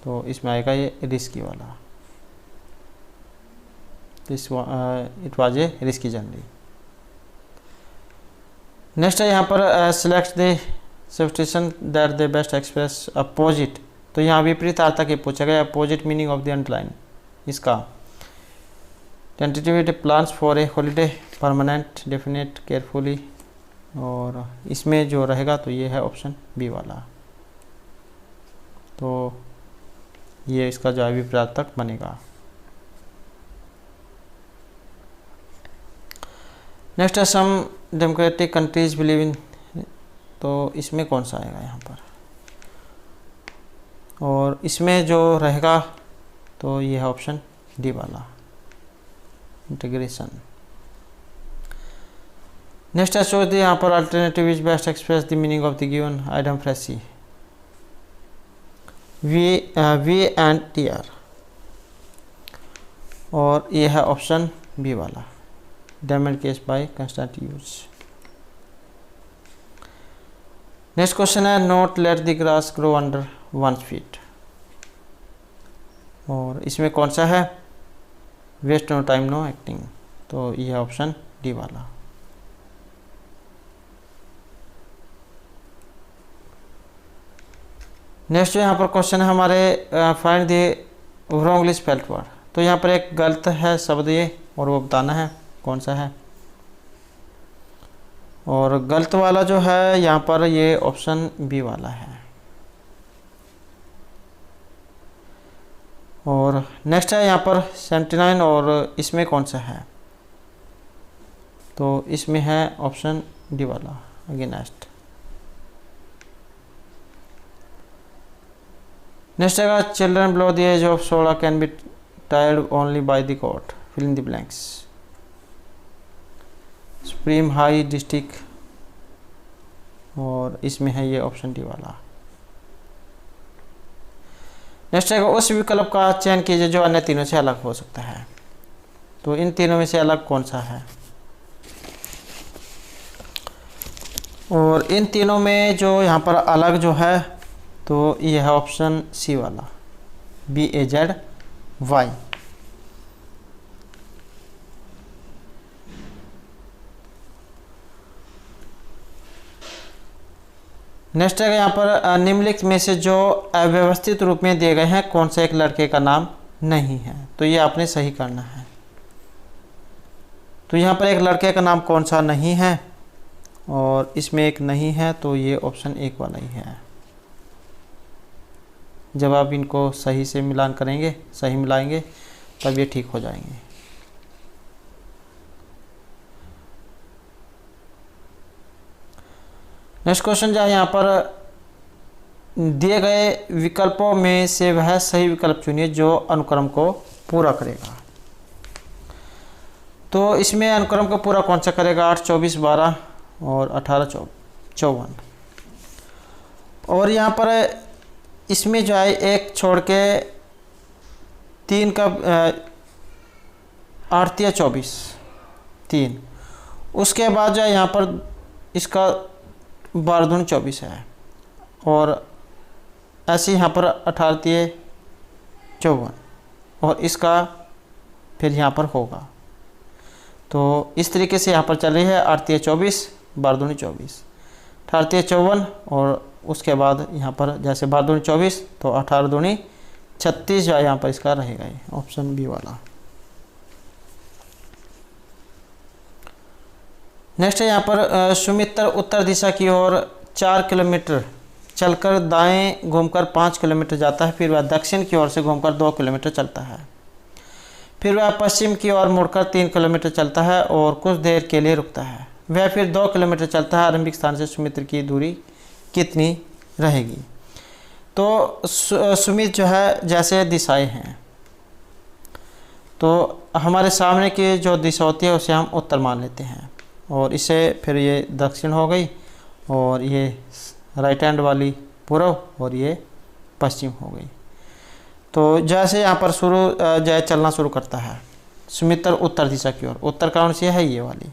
तो इसमें आएगा ये रिस्की वाला, it was a risky journey. Next है यहाँ पर select the substitution that the best express opposite. तो यहाँ विपरीतार्थक पूछा गया, opposite meaning of the underline, इसका tentative plans for a holiday, permanent, definite, carefully, और इसमें जो रहेगा तो ये है ऑप्शन बी वाला। तो ये इसका जो है विपरीतार्थक बनेगा। नेक्स्ट है सम डेमोक्रेटिक कंट्रीज बिलीव इन, तो इसमें कौन सा आएगा यहाँ पर? और इसमें जो रहेगा तो ये है ऑप्शन डी वाला, इंटीग्रेशन। नेक्स्ट है शो द यहाँ पर alternative is best express the meaning of the given item फ्रेसी, वी एंड टी आर, और ये है ऑप्शन बी वाला, damage caused by constant use. Next question है not let the grass grow under 1 feet, और इसमें कौन सा है? Waste no time no acting, तो यह ऑप्शन डी वाला। नेक्स्ट जो यहाँ पर क्वेश्चन है हमारे find the wrongly spelled word. तो यहाँ पर एक गलत है शब्द ये, और वो बताना है कौन सा है। और गलत वाला जो है यहाँ पर ये ऑप्शन बी वाला है। और नेक्स्ट है यहाँ पर 79, और इसमें कौन सा है? तो इसमें है ऑप्शन डी वाला, अगेंस्ट। नेक्स्ट है children below the age of 16 can be tried only by the court, fill in the blanks, supreme high district, और इसमें है ये ऑप्शन डी वाला। नेक्स्ट है उस विकल्प का चयन कीजिए जो अन्य तीनों से अलग हो सकता है। तो इन तीनों में से अलग कौन सा है? और इन तीनों में जो यहाँ पर अलग जो है तो यह है ऑप्शन सी वाला, BAZY। नेक्स्ट है यहाँ पर निम्नलिखित में से जो अव्यवस्थित रूप में दिए गए हैं कौन सा एक लड़के का नाम नहीं है? तो ये आपने सही करना है। तो यहाँ पर एक लड़के का नाम कौन सा नहीं है, और इसमें एक नहीं है, तो ये ऑप्शन एक वाला ही है। जब आप इनको सही से मिलान करेंगे, सही मिलाएंगे, तब ये ठीक हो जाएंगे। नेक्स्ट क्वेश्चन जो है यहाँ पर दिए गए विकल्पों में से वह सही विकल्प चुनिए जो अनुक्रम को पूरा करेगा। तो इसमें अनुक्रम को पूरा कौन सा करेगा? 8, 24, 12 और 18, 54। और यहाँ पर इसमें जो है एक छोड़ के 3 का 8 या 24, 3। उसके बाद जो है यहाँ पर इसका 12 दूनी 24 है, और ऐसे यहाँ पर 18 तिये 54, और इसका फिर यहाँ पर होगा। तो इस तरीके से यहाँ पर चल रही है 8 तिये 24, 12 दूनी 24, 18 तिये 54, और उसके बाद यहाँ पर जैसे 12 दूनी 24 तो 18 दूनी 36 जो है यहाँ पर इसका रहेगा, ये ऑप्शन बी वाला। नेक्स्ट है यहाँ पर सुमित्र उत्तर दिशा की ओर 4 किलोमीटर चलकर दाएं घूमकर 5 किलोमीटर जाता है, फिर वह दक्षिण की ओर से घूमकर 2 किलोमीटर चलता है, फिर वह पश्चिम की ओर मुड़कर 3 किलोमीटर चलता है और कुछ देर के लिए रुकता है। वह फिर 2 किलोमीटर चलता है। आरंभिक स्थान से सुमित्र की दूरी कितनी रहेगी? तो सुमित जो है जैसे दिशाएं हैं, तो हमारे सामने की जो दिशा होती है उसे हम उत्तर मान लेते हैं, और इसे फिर ये दक्षिण हो गई, और ये राइट हैंड वाली पूर्व, और ये पश्चिम हो गई। तो जैसे यहाँ पर जय चलना शुरू करता है सुमित्र उत्तर दिशा की ओर, उत्तर कौन सी है? ये वाली।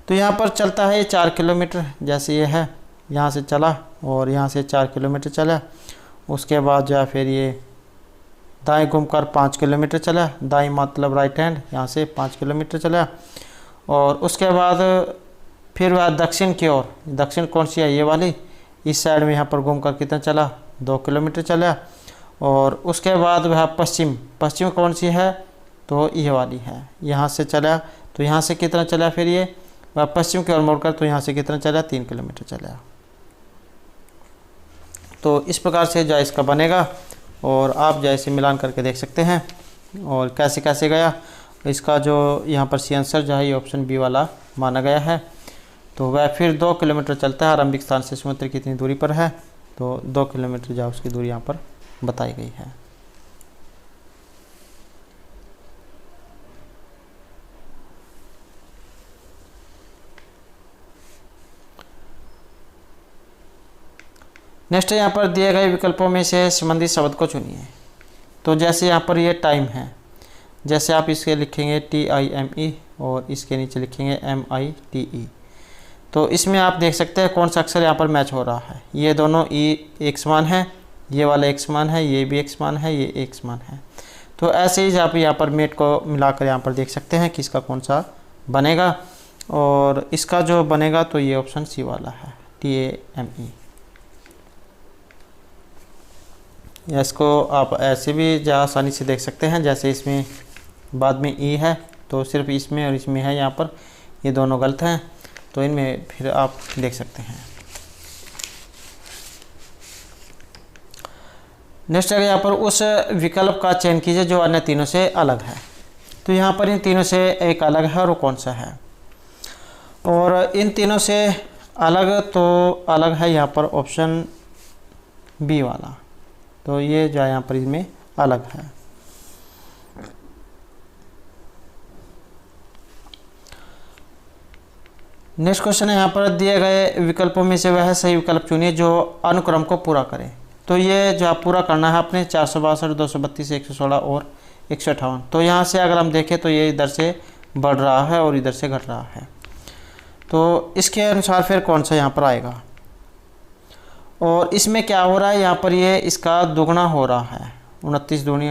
तो यहाँ पर चलता है ये 4 किलोमीटर, जैसे ये है यहाँ से चला और यहाँ से 4 किलोमीटर चला, उसके बाद जो है फिर ये दाएं घूमकर 5 किलोमीटर चला, दाएं मतलब राइट हैंड, यहाँ से 5 किलोमीटर चला, और उसके बाद फिर वह दक्षिण की ओर, दक्षिण कौन सी है? ये वाली, इस साइड में यहाँ पर घूमकर कितना चला? 2 किलोमीटर चला, और उसके बाद वह पश्चिम, पश्चिम कौन सी है? तो ये वाली है, यहाँ से चला, तो यहाँ से कितना चला? फिर ये वह पश्चिम की ओर मोड़कर, तो यहाँ से कितना चला? 3 किलोमीटर चला। तो इस प्रकार से जो इसका बनेगा, और आप जैसे मिलान करके देख सकते हैं और कैसे कैसे गया। इसका जो यहाँ पर सी आंसर जो है ये ऑप्शन बी वाला माना गया है। तो वह फिर 2 किलोमीटर चलता है। आरंभिक स्थान से समुद्र कितनी दूरी पर है? तो 2 किलोमीटर जो उसकी दूरी यहाँ पर बताई गई है। नेक्स्ट यहाँ पर दिए गए विकल्पों में से संबंधित शब्द को चुनिए। तो जैसे यहाँ पर ये टाइम है, जैसे आप इसके लिखेंगे TIME और इसके नीचे लिखेंगे MITE, तो इसमें आप देख सकते हैं कौन सा अक्षर यहाँ पर मैच हो रहा है। ये दोनों एक समान है, ये वाला एक समान है, ये भी एक समान है, ये एक समान है। तो ऐसे ही आप यहाँ पर मेट को मिलाकर यहाँ पर देख सकते हैं कि इसका कौन सा बनेगा, और इसका जो बनेगा तो ये ऑप्शन सी वाला है, TAME। इसको आप ऐसे भी जो आसानी से देख सकते हैं, जैसे इसमें बाद में ई है तो सिर्फ इसमें और इसमें है, यहाँ पर ये दोनों गलत हैं, तो इनमें फिर आप देख सकते हैं। नेक्स्ट है यहाँ पर उस विकल्प का चयन कीजिए जो अन्य तीनों से अलग है। तो यहाँ पर इन तीनों से एक अलग है, और वो कौन सा है? और इन तीनों से अलग तो अलग है यहाँ पर ऑप्शन बी वाला। तो ये जो है यहाँ पर इसमें अलग है। नेक्स्ट क्वेश्चन है यहाँ पर दिए गए विकल्पों में से वह सही विकल्प चुनिए जो अनुक्रम को पूरा करे। तो ये जो आप पूरा करना है अपने 462, 232, 116 और 158। तो यहाँ से अगर हम देखें तो ये इधर से बढ़ रहा है और इधर से घट रहा है। तो इसके अनुसार फिर कौन सा यहाँ पर आएगा? और इसमें क्या हो रहा है? यहाँ पर ये इसका दुगना हो रहा है, 29 दूनी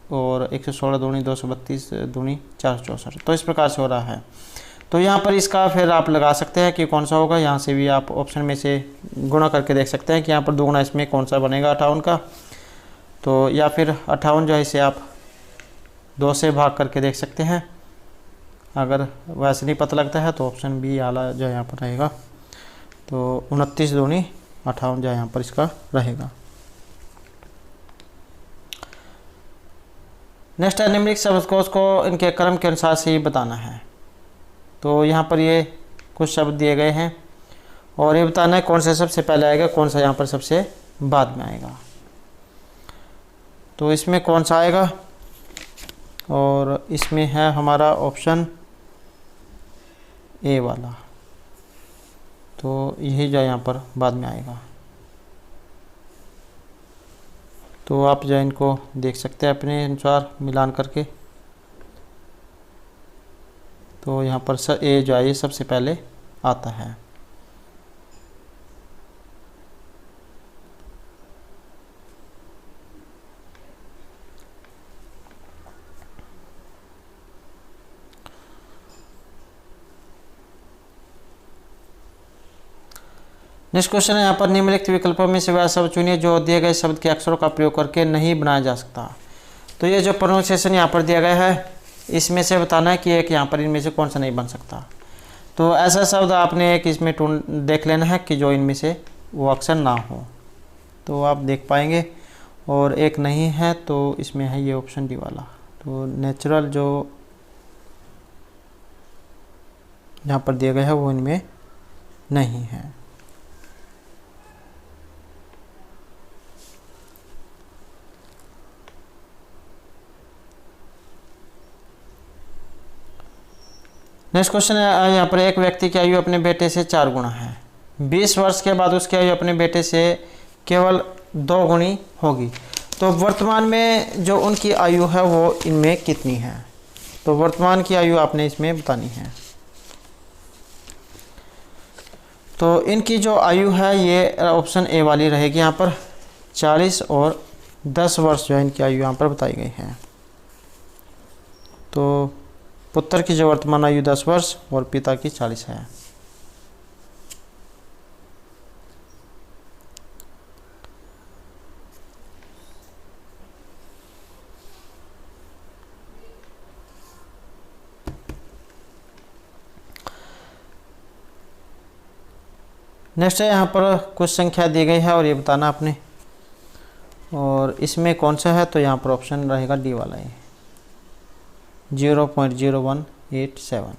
और 116 दूनी 232 दूनी 464। तो इस प्रकार से हो रहा है। तो यहाँ पर इसका फिर आप लगा सकते हैं कि कौन सा होगा। यहाँ से भी आप ऑप्शन में से गुणा करके देख सकते हैं कि यहाँ पर दुगना इसमें कौन सा बनेगा 58 का। तो या फिर 58 जो है इसे आप 2 से भाग करके देख सकते हैं। अगर वैसे नहीं पता लगता है तो ऑप्शन बी वाला जो यहाँ पर रहेगा। तो 29 दूनी 58 जो यहाँ पर इसका रहेगा। नेक्स्ट है निम्नलिखित शब्दकोश को इनके क्रम के अनुसार से ही बताना है। तो यहाँ पर ये कुछ शब्द दिए गए हैं और ये बताना है कौन सा सबसे पहले आएगा, कौन सा यहाँ पर सबसे बाद में आएगा। तो इसमें कौन सा आएगा? और इसमें है हमारा ऑप्शन ए वाला। तो यही जो यहाँ पर बाद में आएगा। तो आप जो इनको देख सकते हैं अपने अनुसार मिलान करके। तो यहाँ पर ए जो है ये सबसे पहले आता है। नेक्स्ट क्वेश्चन है यहाँ पर निम्नलिखित विकल्पों में से वह शब्द चुनिए जो दिए गए शब्द के अक्षरों का प्रयोग करके नहीं बनाया जा सकता। तो ये जो प्रोनाउंसिएशन यहाँ पर दिया गया है इसमें से बताना है कि एक यहाँ पर इनमें से कौन सा नहीं बन सकता। तो ऐसा शब्द आपने एक इसमें देख लेना है कि जो इनमें से वो अक्षर ना हो, तो आप देख पाएंगे। और एक नहीं है तो इसमें है ये ऑप्शन डी वाला। तो नेचुरल जो यहाँ पर दिया गया है वो इनमें नहीं है। नेक्स्ट क्वेश्चन है यहाँ पर एक व्यक्ति की आयु अपने बेटे से 4 गुना है। 20 वर्ष के बाद उसकी आयु अपने बेटे से केवल 2 गुनी होगी। तो वर्तमान में जो उनकी आयु है वो इनमें कितनी है? तो वर्तमान की आयु आपने इसमें बतानी है। तो इनकी जो आयु है ये ऑप्शन ए वाली रहेगी यहाँ पर। 40 और 10 वर्ष जो है इनकी आयु यहाँ पर बताई गई है। तो पुत्र की जो वर्तमान आयु 10 वर्ष और पिता की 40 है। नेक्स्ट है यहाँ पर कुछ संख्या दी गई है और ये बताना आपने, और इसमें कौन सा है? तो यहाँ पर ऑप्शन रहेगा डी वाला है 0.0187।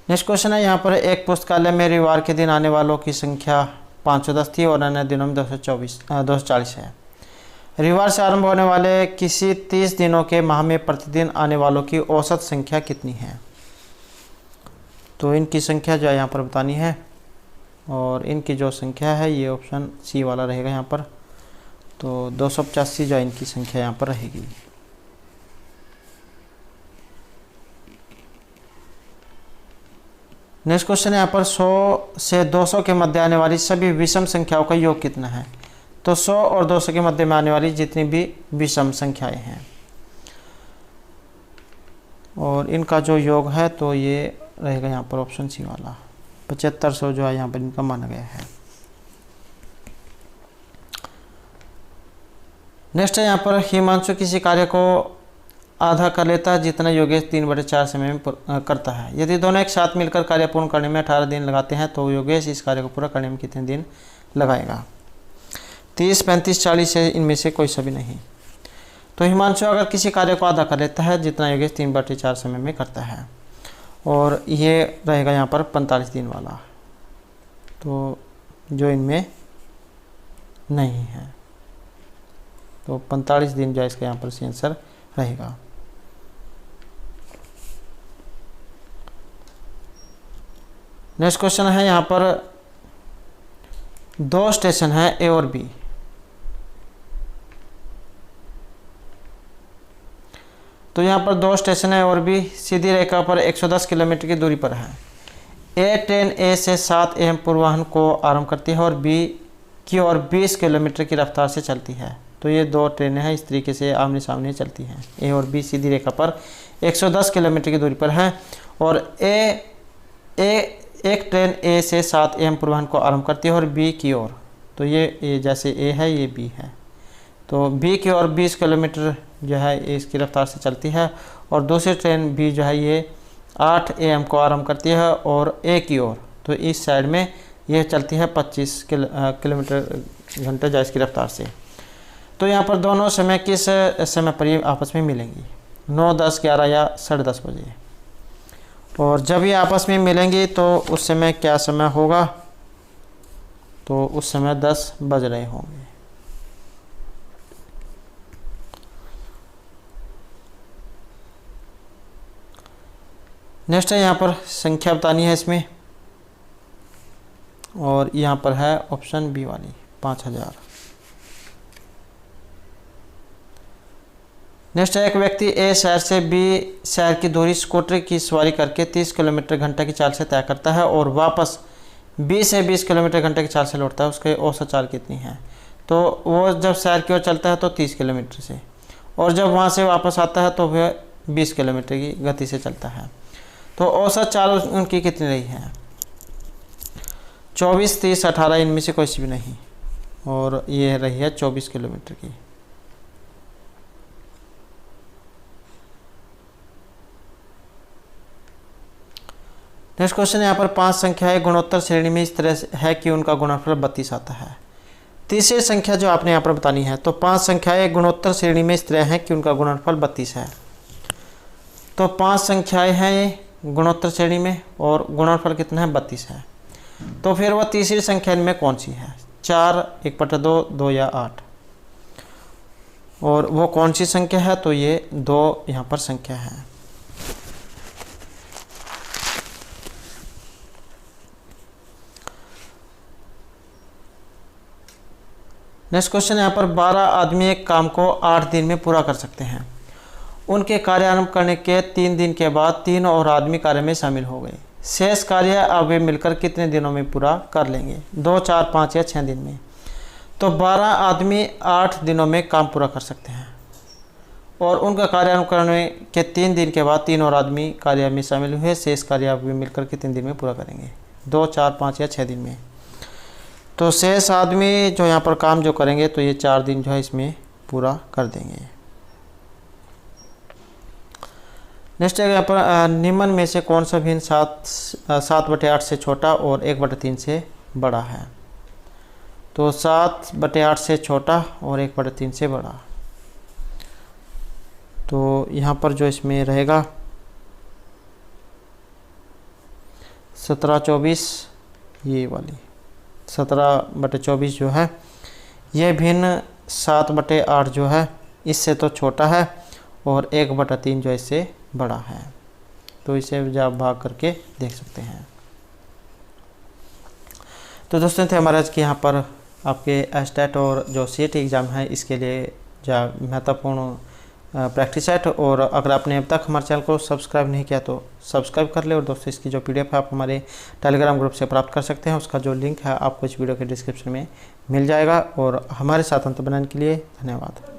नेक्स्ट क्वेश्चन है यहाँ पर एक पुस्तकालय में रविवार के दिन आने वालों की संख्या 510 थी और अन्य दिनों में 240 है। रविवार से आरंभ होने वाले किसी 30 दिनों के माह में प्रतिदिन आने वालों की औसत संख्या कितनी है? तो इनकी संख्या जो है यहाँ पर बतानी है, और इनकी जो संख्या है ये ऑप्शन सी वाला रहेगा यहाँ पर। तो 285 जो इनकी संख्या यहाँ पर रहेगी। नेक्स्ट क्वेश्चन है यहाँ पर 100 से 200 के मध्य आने वाली सभी विषम संख्याओं का योग कितना है? तो 100 और 200 के मध्य में आने वाली जितनी भी विषम संख्याएं हैं और इनका जो योग है तो ये रहेगा यहाँ पर ऑप्शन सी वाला 7500 जो है यहाँ पर इनका माना गया है। नेक्स्ट है यहाँ पर हिमांशु किसी कार्य को आधा कर लेता है जितना योगेश 3/4 समय में करता है। यदि दोनों एक साथ मिलकर कार्य पूर्ण करने में 18 दिन लगाते हैं तो योगेश इस कार्य को पूरा करने में कितने दिन लगाएगा? 30, 35, 40 है, इनमें से कोई सा भी नहीं। तो हिमांशु अगर किसी कार्य को आधा कर लेता है जितना योगेश 3/4 समय में करता है, और ये रहेगा यहाँ पर 45 दिन वाला, तो जो इनमें नहीं है। तो 45 दिन जो है इसका यहाँ पर सी आंसर रहेगा। नेक्स्ट क्वेश्चन है यहाँ पर 2 स्टेशन है ए और बी। तो यहाँ पर 2 स्टेशन है और बी सीधी रेखा पर 110 किलोमीटर की दूरी पर है। ए ट्रेन ए से 7 AM पूर्वाह्न को आरंभ करती है और बी की ओर 20 किलोमीटर की रफ्तार से चलती है। तो ये 2 ट्रेनें हैं, इस तरीके से आमने सामने चलती हैं। ए और बी सीधी रेखा पर 110 किलोमीटर की दूरी पर है और एक ट्रेन ए से 7 AM पूर्वाह्न को आरंभ करती है और बी की ओर, तो ये जैसे ए है ये बी है, तो बी की ओर 20 किलोमीटर जो है इसकी रफ्तार से चलती है। और दूसरी ट्रेन बी जो है ये 8 AM को आरंभ करती है और ए की ओर, तो इस साइड में यह चलती है 25 किलोमीटर घंटे जो इसकी रफ्तार से। तो यहाँ पर दोनों समय किस समय पर ये आपस में मिलेंगी? 9, 10, 11 या 10:30 बजे। और जब ये आपस में मिलेंगी तो उस समय क्या समय होगा? तो उस समय 10 बज रहे होंगे। नेक्स्ट है यहाँ पर संख्या बतानी है इसमें, और यहाँ पर है ऑप्शन बी वाली 5000। नेक्स्ट है एक व्यक्ति ए शहर से बी शहर की दूरी स्कूटर की सवारी करके 30 किलोमीटर घंटे की चाल से तय करता है और वापस बी से 20 किलोमीटर घंटे की चाल से लौटता है। उसकी औसत चाल कितनी है? तो वो जब शहर की ओर चलता है तो 30 किलोमीटर से, और जब वहाँ से वापस आता है तो वह 20 किलोमीटर की गति से चलता है। तो औसत चाल उनकी कितनी रही है? 24, 30, 18 इनमें से कोई सी भी नहीं, और ये रही है 24 किलोमीटर की। नेक्स्ट क्वेश्चन यहाँ पर 5 संख्याएं गुणोत्तर श्रेणी में इस तरह है कि उनका गुणनफल 32 आता है। तीसरी संख्या जो आपने यहाँ पर बतानी है, तो 5 संख्याएं गुणोत्तर श्रेणी में इस तरह हैं कि उनका गुणनफल 32 है। तो 5 संख्याएं हैं गुणोत्तर श्रेणी में और गुणनफल कितना है, 32 है। तो फिर वह तीसरी संख्या इनमें कौन सी है, 4, 1/2, 2 या 8, और वो कौन सी संख्या है, तो ये 2 यहाँ पर संख्या है। नेक्स्ट क्वेश्चन यहाँ पर 12 आदमी एक काम को 8 दिन में पूरा कर सकते हैं। उनके कार्यारंभ करने के 3 दिन के बाद 3 और आदमी कार्य में शामिल हो गए। शेष कार्य अब वे मिलकर कितने दिनों में पूरा कर लेंगे, 2, 4, 5 या 6 दिन में। तो 12 आदमी 8 दिनों में काम पूरा कर सकते हैं और उनका कार्यारंभ करने के 3 दिन के बाद 3 और आदमी कार्य में शामिल हुए। शेष कार्य अब वे मिलकर कितने दिन में पूरा करेंगे, 2, 4, 5 या 6 दिन में। तो शेष आदमी जो यहाँ पर काम जो करेंगे, तो ये 4 दिन जो है इसमें पूरा कर देंगे। नेक्स्ट है यहाँ पर निम्न में से कौन सा भिन्न 7/8 से छोटा और 1/3 से बड़ा है। तो 7/8 से छोटा और 1/3 से बड़ा। तो यहाँ पर जो इसमें रहेगा 17/24, ये वाली 17/24 जो है ये भिन्न 7/8 जो है इससे तो छोटा है और 1/3 जो इससे बड़ा है। तो इसे आप भाग करके देख सकते हैं। तो दोस्तों थे हमारे आज के यहाँ पर आपके एस्टेट और जो सीट एग्ज़ाम है इसके लिए जो महत्वपूर्ण प्रैक्टिस सेट। और अगर आपने अब तक हमारे चैनल को सब्सक्राइब नहीं किया तो सब्सक्राइब कर ले। और दोस्तों इसकी जो PDF है आप हमारे टेलीग्राम ग्रुप से प्राप्त कर सकते हैं, उसका जो लिंक है आपको इस वीडियो के डिस्क्रिप्शन में मिल जाएगा। और हमारे साथ अंत बनाने के लिए धन्यवाद।